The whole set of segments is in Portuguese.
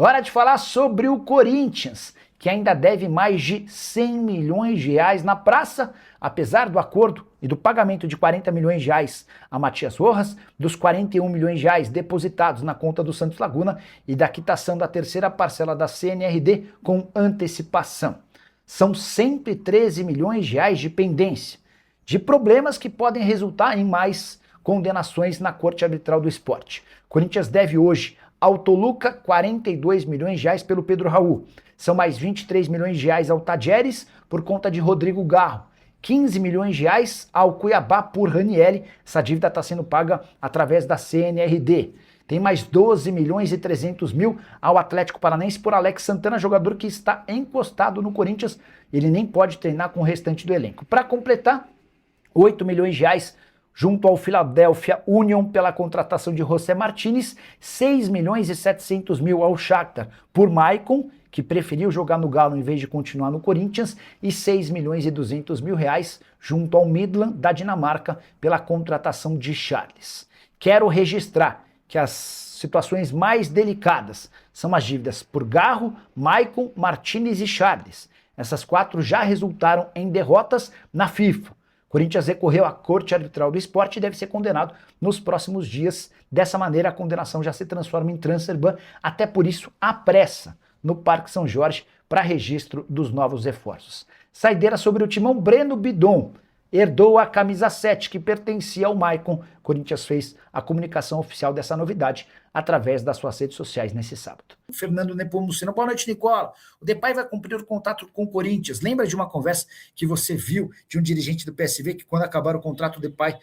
Hora de falar sobre o Corinthians, que ainda deve mais de 100 milhões de reais na praça, apesar do acordo e do pagamento de 40 milhões de reais a Matias Rojas, dos 41 milhões de reais depositados na conta do Santos Laguna e da quitação da terceira parcela da CNRD com antecipação. São 113 milhões de reais de pendência, de problemas que podem resultar em mais condenações na Corte Arbitral do Esporte. Corinthians deve hoje ao Toluca 42 milhões de reais pelo Pedro Raul. São mais 23 milhões de reais ao Tadieres por conta de Rodrigo Garro. 15 milhões de reais ao Cuiabá por Ranieri. Essa dívida está sendo paga através da CNRD. Tem mais 12 milhões e 300 mil ao Atlético Paranaense por Alex Santana, jogador que está encostado no Corinthians. Ele nem pode treinar com o restante do elenco. Para completar, 8 milhões de reais junto ao Philadelphia Union pela contratação de José Martínez, 6 milhões e 700 mil ao Shakhtar por Maicon, que preferiu jogar no Galo em vez de continuar no Corinthians, e 6 milhões e 200 mil reais junto ao Midland da Dinamarca pela contratação de Charles. Quero registrar que as situações mais delicadas são as dívidas por Garro, Maicon, Martínez e Charles. Essas quatro já resultaram em derrotas na FIFA. Corinthians recorreu à Corte Arbitral do Esporte e deve ser condenado nos próximos dias. Dessa maneira, a condenação já se transforma em transfer ban, até por isso a pressa no Parque São Jorge para registro dos novos reforços. Saideira sobre o timão, Breno Bidon herdou a camisa 7 que pertencia ao Maicon. Corinthians fez a comunicação oficial dessa novidade através das suas redes sociais nesse sábado. Fernando Nepomuceno. Boa noite, Nicola. O Depay vai cumprir o contrato com o Corinthians. Lembra de uma conversa que você viu de um dirigente do PSV que quando acabar o contrato do Depay,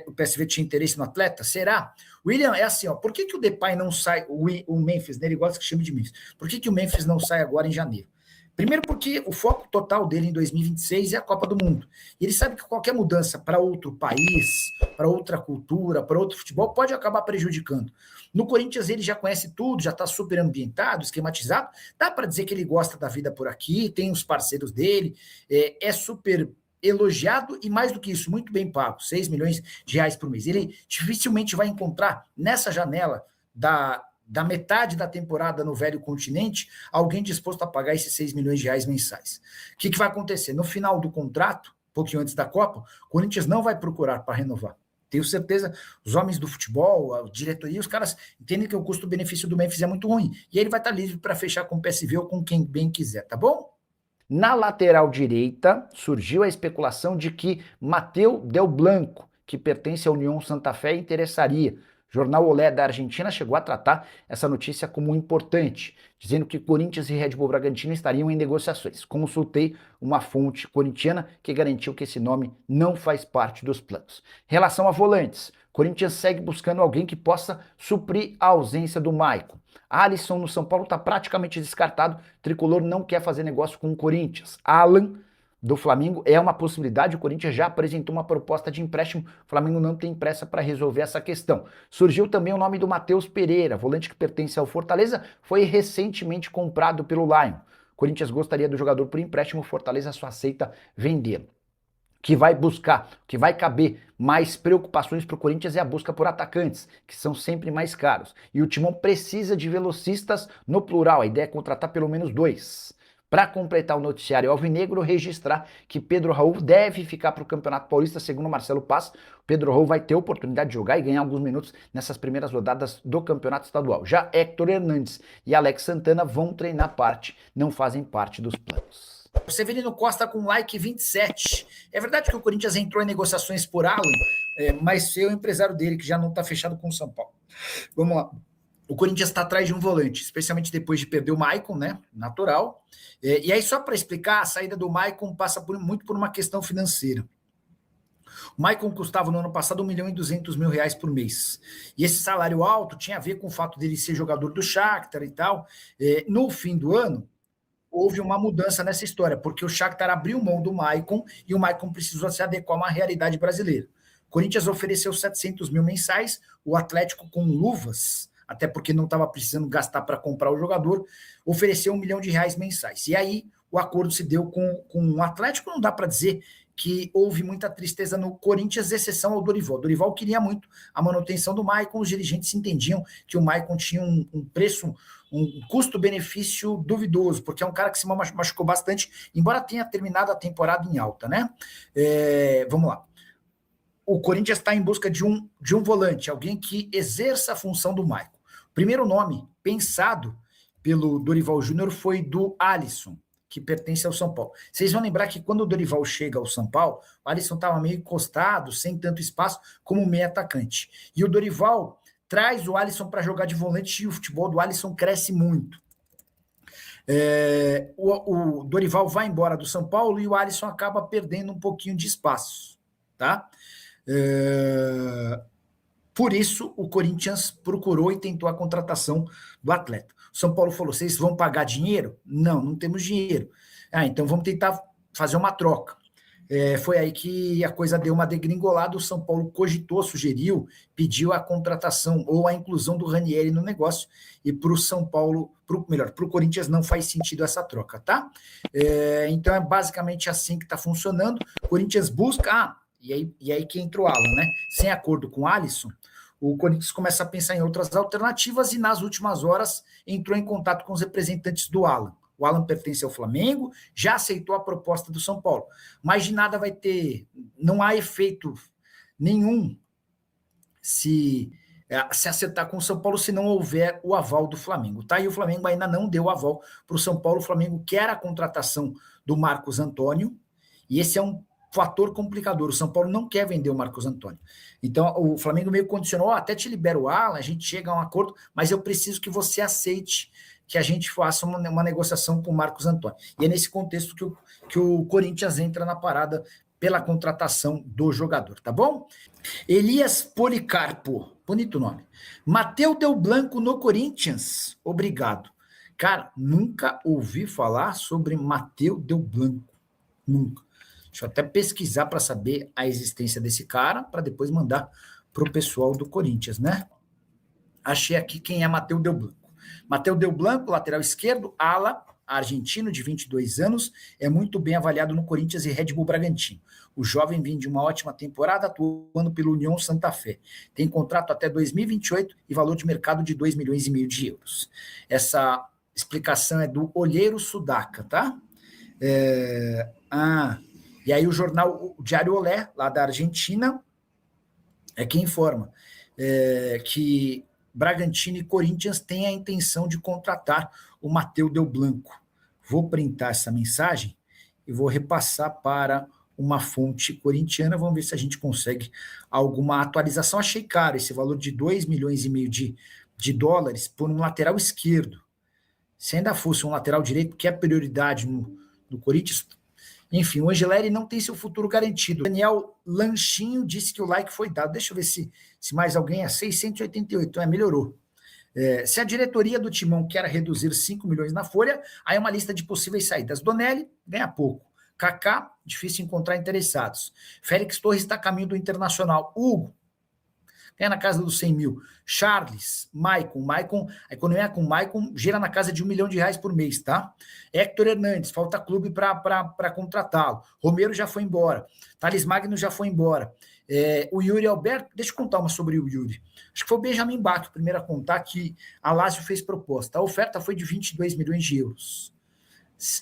o PSV tinha interesse no atleta? Será? William, é assim, ó, por que o Depay não sai, o Memphis, né, ele gosta que chame de Memphis, por que o Memphis não sai agora em janeiro? Primeiro porque o foco total dele em 2026 é a Copa do Mundo. E ele sabe que qualquer mudança para outro país, para outra cultura, para outro futebol, pode acabar prejudicando. No Corinthians ele já conhece tudo, já está super ambientado, esquematizado. Dá para dizer que ele gosta da vida por aqui, tem os parceiros dele, é super elogiado e mais do que isso, muito bem pago, 6 milhões de reais por mês. Ele dificilmente vai encontrar nessa janela da metade da temporada no velho continente, alguém disposto a pagar esses 6 milhões de reais mensais. O que vai acontecer? No final do contrato, um pouquinho antes da Copa, o Corinthians não vai procurar para renovar. Tenho certeza, os homens do futebol, a diretoria, os caras entendem que o custo-benefício do Memphis é muito ruim. E aí ele vai estar livre para fechar com o PSV ou com quem bem quiser, tá bom? Na lateral direita, surgiu a especulação de que Mateu Del Blanco, que pertence à União Santa Fé, interessaria. O jornal Olé da Argentina chegou a tratar essa notícia como importante, dizendo que Corinthians e Red Bull Bragantino estariam em negociações. Consultei uma fonte corintiana que garantiu que esse nome não faz parte dos planos. Em relação a volantes, Corinthians segue buscando alguém que possa suprir a ausência do Maicon. Alisson no São Paulo está praticamente descartado, o Tricolor não quer fazer negócio com o Corinthians. Alan do Flamengo é uma possibilidade, o Corinthians já apresentou uma proposta de empréstimo, o Flamengo não tem pressa para resolver essa questão. Surgiu também o nome do Matheus Pereira, volante que pertence ao Fortaleza, foi recentemente comprado pelo Lion. O Corinthians gostaria do jogador por empréstimo, o Fortaleza só aceita vendê-lo. Que vai buscar, que vai caber mais preocupações para o Corinthians é a busca por atacantes, que são sempre mais caros. E o Timão precisa de velocistas no plural, a ideia é contratar pelo menos 2. Para completar o noticiário alvinegro, registrar que Pedro Raul deve ficar para o Campeonato Paulista, segundo Marcelo Paz. Pedro Raul vai ter oportunidade de jogar e ganhar alguns minutos nessas primeiras rodadas do Campeonato Estadual. Já Héctor Hernandes e Alex Santana vão treinar parte, não fazem parte dos planos. O Severino Costa com like 27. É verdade que o Corinthians entrou em negociações por Alan, mas foi o empresário dele que já não está fechado com o São Paulo. Vamos lá. O Corinthians está atrás de um volante, especialmente depois de perder o Maicon, né? Natural. E aí, só para explicar, a saída do Maicon passa muito por uma questão financeira. O Maicon custava no ano passado 1 milhão e 200 mil reais por mês. E esse salário alto tinha a ver com o fato dele ser jogador do Shakhtar e tal. No fim do ano, houve uma mudança nessa história, porque o Shakhtar abriu mão do Maicon e o Maicon precisou se adequar a uma realidade brasileira. O Corinthians ofereceu 700 mil mensais, o Atlético com luvas, até porque não estava precisando gastar para comprar o jogador, ofereceu 1 milhão de reais mensais. E aí o acordo se deu com o Atlético, não dá para dizer que houve muita tristeza no Corinthians, exceção ao Dorival. O Dorival queria muito a manutenção do Maicon, os dirigentes entendiam que o Maicon tinha um preço um custo-benefício duvidoso, porque é um cara que se machucou bastante, embora tenha terminado a temporada em alta, né? Vamos lá. O Corinthians está em busca de um volante, alguém que exerça a função do Maicon. O primeiro nome pensado pelo Dorival Júnior foi do Alisson, que pertence ao São Paulo. Vocês vão lembrar que quando o Dorival chega ao São Paulo, o Alisson estava meio encostado, sem tanto espaço, como meio atacante. E o Dorival traz o Alisson para jogar de volante e o futebol do Alisson cresce muito. O Dorival vai embora do São Paulo e o Alisson acaba perdendo um pouquinho de espaço, tá? Por isso, o Corinthians procurou e tentou a contratação do atleta. O São Paulo falou, vocês vão pagar dinheiro? Não temos dinheiro. Então vamos tentar fazer uma troca. Foi aí que a coisa deu uma degringolada, o São Paulo cogitou, sugeriu, pediu a contratação ou a inclusão do Ranieri no negócio, e para o São Paulo, para o Corinthians não faz sentido essa troca, tá? Então é basicamente assim que está funcionando. O Corinthians busca... E aí que entra o Alan, né? Sem acordo com o Alisson, o Corinthians começa a pensar em outras alternativas e nas últimas horas entrou em contato com os representantes do Alan. O Alan pertence ao Flamengo, já aceitou a proposta do São Paulo, mas de nada vai ter, não há efeito nenhum se acertar com o São Paulo se não houver o aval do Flamengo, tá? E o Flamengo ainda não deu aval para o São Paulo. O Flamengo quer a contratação do Marcos Antônio, e esse é um fator complicador. O São Paulo não quer vender o Marcos Antônio. Então, o Flamengo meio condicionou, até te libera o Alan, a gente chega a um acordo, mas eu preciso que você aceite que a gente faça uma negociação com o Marcos Antônio. E é nesse contexto que o Corinthians entra na parada pela contratação do jogador, tá bom? Elias Policarpo, bonito nome. Matheus Del Blanco no Corinthians, obrigado. Cara, nunca ouvi falar sobre Matheus Del Blanco, nunca. Deixa eu até pesquisar para saber a existência desse cara, para depois mandar para o pessoal do Corinthians, né? Achei aqui quem é Matheus Del Blanco. Matheus Del Blanco, lateral esquerdo, ala, argentino de 22 anos, é muito bem avaliado no Corinthians e Red Bull Bragantino. O jovem vem de uma ótima temporada atuando pelo União Santa Fé. Tem contrato até 2028 e valor de mercado de 2,5 milhões de euros. Essa explicação é do Olheiro Sudaca, tá? E aí o jornal o Diário Olé, lá da Argentina, é quem informa que Bragantino e Corinthians têm a intenção de contratar o Matheus Del Blanco. Vou printar essa mensagem e vou repassar para uma fonte corintiana. Vamos ver se a gente consegue alguma atualização. Achei caro esse valor de 2,5 milhões de dólares por um lateral esquerdo. Se ainda fosse um lateral direito, que é prioridade no Corinthians... Enfim, o Angeleri não tem seu futuro garantido. Daniel Lanchinho disse que o like foi dado. Deixa eu ver se mais alguém é. 688, melhorou. Se a diretoria do Timão quer reduzir 5 milhões na folha, aí é uma lista de possíveis saídas. Donelli ganha pouco. Kaká, difícil encontrar interessados. Félix Torres está a caminho do Internacional. Hugo, ganha na casa dos 100 mil. Charles, Maicon, a economia com Maicon gira na casa de R$1 milhão por mês, tá? Héctor Hernandes, falta clube para contratá-lo. Romero já foi embora. Thales Magno já foi embora. O Yuri Alberto, deixa eu contar uma sobre o Yuri. Acho que foi o Benjamin Bach, o primeiro a contar que a Lazio fez proposta. A oferta foi de 22 milhões de euros.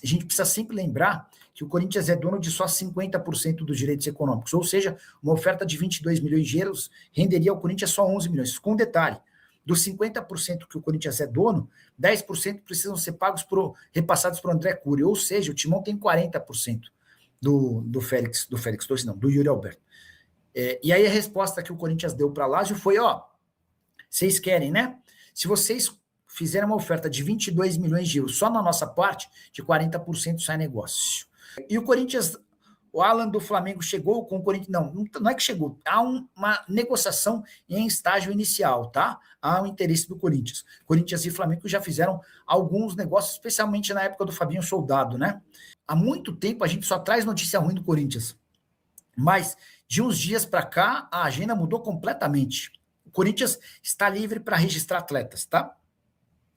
A gente precisa sempre lembrar que o Corinthians é dono de só 50% dos direitos econômicos, ou seja, uma oferta de 22 milhões de euros renderia ao Corinthians só 11 milhões. Com um detalhe, dos 50% que o Corinthians é dono, 10% precisam ser pagos repassados para o André Cury, ou seja, o Timão tem 40% do Félix Torres, não, do Yuri Alberto. E aí a resposta que o Corinthians deu para a Lazio foi, vocês querem, né? Se vocês fizerem uma oferta de 22 milhões de euros só na nossa parte, de 40% sai negócio. E o Corinthians, o Alan do Flamengo chegou com o Corinthians, não é que chegou, há uma negociação em estágio inicial, tá? Há um interesse do Corinthians. Corinthians e Flamengo já fizeram alguns negócios, especialmente na época do Fabinho Soldado, né? Há muito tempo a gente só traz notícia ruim do Corinthians, mas de uns dias para cá a agenda mudou completamente. O Corinthians está livre para registrar atletas, tá?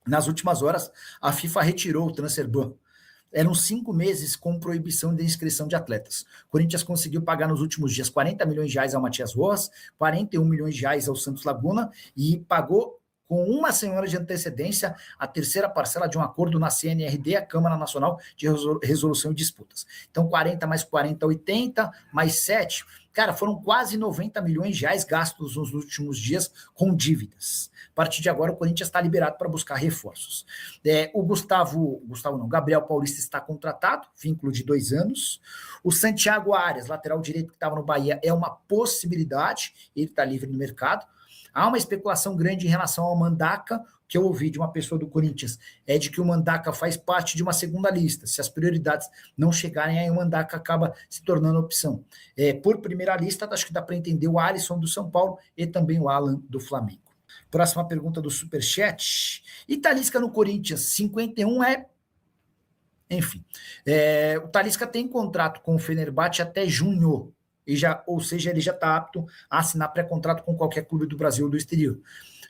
Nas últimas horas, a FIFA retirou o transfer ban. Eram 5 meses com proibição de inscrição de atletas. O Corinthians conseguiu pagar nos últimos dias 40 milhões de reais ao Matias Rojas, 41 milhões de reais ao Santos Laguna e pagou com uma semana de antecedência, a terceira parcela de um acordo na CNRD, a Câmara Nacional de Resolução de Disputas. Então, 40 mais 40, 80, mais 7. Cara, foram quase 90 milhões de reais gastos nos últimos dias com dívidas. A partir de agora, o Corinthians está liberado para buscar reforços. O Gabriel Paulista está contratado, vínculo de 2 anos. O Santiago Arias, lateral direito que estava no Bahia, é uma possibilidade, ele está livre no mercado. Há uma especulação grande em relação ao Mandaca, que eu ouvi de uma pessoa do Corinthians, é de que o Mandaca faz parte de uma segunda lista. Se as prioridades não chegarem, aí o Mandaca acaba se tornando opção. Por primeira lista, acho que dá para entender o Alisson do São Paulo e também o Alan do Flamengo. Próxima pergunta do Superchat. E Talisca no Corinthians, 51 Enfim, o Talisca tem contrato com o Fenerbahçe até junho. Ou seja, ele já está apto a assinar pré-contrato com qualquer clube do Brasil ou do exterior.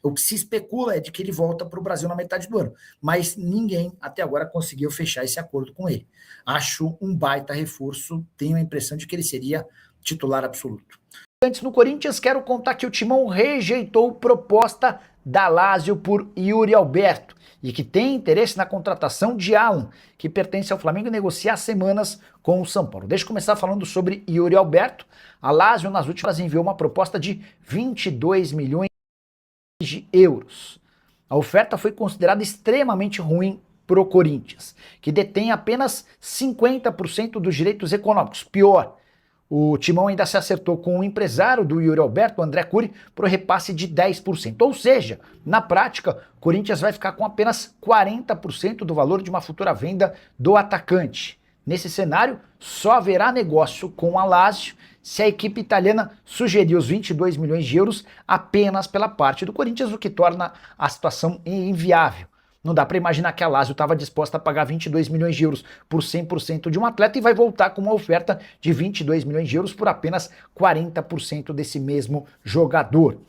O que se especula é de que ele volta para o Brasil na metade do ano, mas ninguém até agora conseguiu fechar esse acordo com ele. Acho um baita reforço, tenho a impressão de que ele seria titular absoluto. Antes no Corinthians, quero contar que o Timão rejeitou proposta da Lazio por Yuri Alberto e que tem interesse na contratação de Alan, que pertence ao Flamengo e negocia há semanas com o São Paulo. Deixa eu começar falando sobre Yuri Alberto. A Lazio, nas últimas, enviou uma proposta de 22 milhões de euros. A oferta foi considerada extremamente ruim para o Corinthians, que detém apenas 50% dos direitos econômicos. Pior, o Timão ainda se acertou com o empresário do Yuri Alberto, o André Cury, para o repasse de 10%. Ou seja, na prática, o Corinthians vai ficar com apenas 40% do valor de uma futura venda do atacante. Nesse cenário, só haverá negócio com a Lazio se a equipe italiana sugerir os 22 milhões de euros apenas pela parte do Corinthians, o que torna a situação inviável. Não dá para imaginar que a Lazio estava disposta a pagar 22 milhões de euros por 100% de um atleta e vai voltar com uma oferta de 22 milhões de euros por apenas 40% desse mesmo jogador.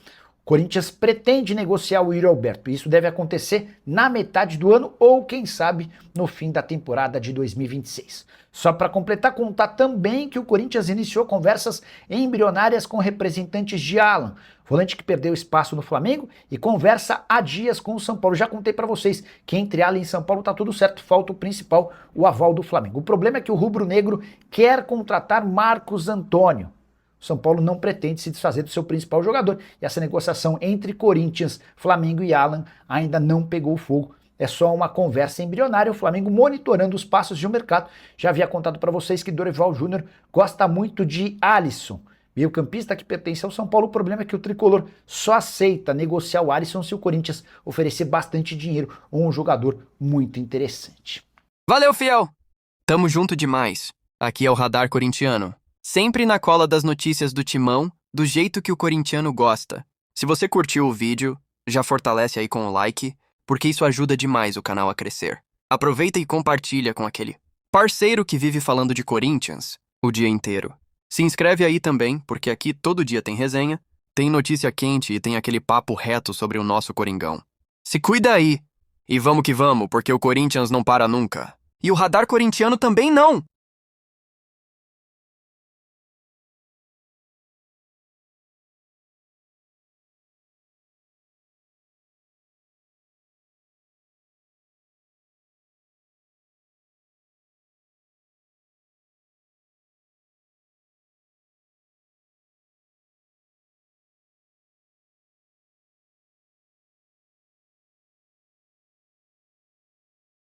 O Corinthians pretende negociar o Yuri Alberto e isso deve acontecer na metade do ano ou, quem sabe, no fim da temporada de 2026. Só para completar, contar também que o Corinthians iniciou conversas embrionárias com representantes de Alan, volante que perdeu espaço no Flamengo e conversa há dias com o São Paulo. Já contei para vocês que entre Alan e São Paulo tá tudo certo, falta o principal, o aval do Flamengo. O problema é que o rubro-negro quer contratar Marcos Antônio. O São Paulo não pretende se desfazer do seu principal jogador e essa negociação entre Corinthians, Flamengo e Alan ainda não pegou fogo. É só uma conversa embrionária, o Flamengo monitorando os passos de um mercado. Já havia contado para vocês que Dorival Júnior gosta muito de Alisson, meio-campista que pertence ao São Paulo. O problema é que o tricolor só aceita negociar o Alisson se o Corinthians oferecer bastante dinheiro ou um jogador muito interessante. Valeu, fiel! Tamo junto demais. Aqui é o Radar Corintiano. Sempre na cola das notícias do Timão, do jeito que o corintiano gosta. Se você curtiu o vídeo, já fortalece aí com o like, porque isso ajuda demais o canal a crescer. Aproveita e compartilha com aquele parceiro que vive falando de Corinthians o dia inteiro. Se inscreve aí também, porque aqui todo dia tem resenha, tem notícia quente e tem aquele papo reto sobre o nosso Coringão. Se cuida aí! E vamos que vamos, porque o Corinthians não para nunca. E o Radar Corintiano também não!